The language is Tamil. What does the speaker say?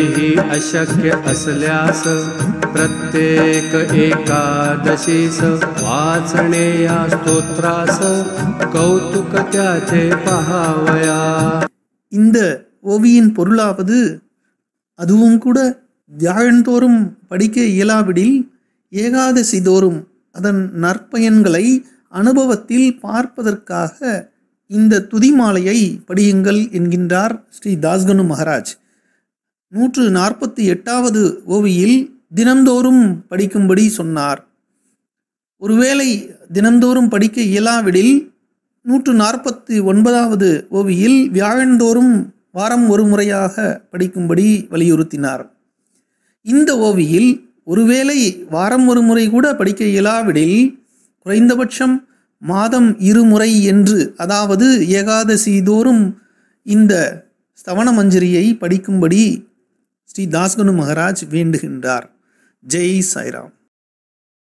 तरीही अशक्य असल्यास प्रत्येक एकादशीस वाचणे या स्तोत्रास कौतुक त्याचे पहावया. இந்த ஓவியின் பொருளாவது, அதுவும் கூட தியாகந்தோறும் படிக்க இயலாவிடில் ஏகாதசி தோறும் அதன் நற்பயன்களை அனுபவத்தில் பார்ப்பதற்காக இந்த துதிமாலையை படியுங்கள் என்கின்றார் ஸ்ரீ தாஸ்கனு மகாராஜ். 148வது ஓவியில் தினந்தோறும் படிக்கும்படி சொன்னார். ஒருவேளை தினந்தோறும் படிக்க இயலாவிடில் 149வது ஓவியில் வியாழந்தோறும் வாரம் ஒரு முறையாக படிக்கும்படி வலியுறுத்தினார். இந்த ஓவியில் ஒருவேளை வாரம் ஒரு முறை கூட படிக்க இயலாவிடில் குறைந்தபட்சம் மாதம் 2 முறை என்று, அதாவது ஏகாதசி தோறும் இந்த ஸ்தவன மஞ்சரியை படிக்கும்படி ஸ்ரீ தாஸ்கனு மகாராஜ் வேண்டுகின்றார். ஜெய் சாய்ராம்.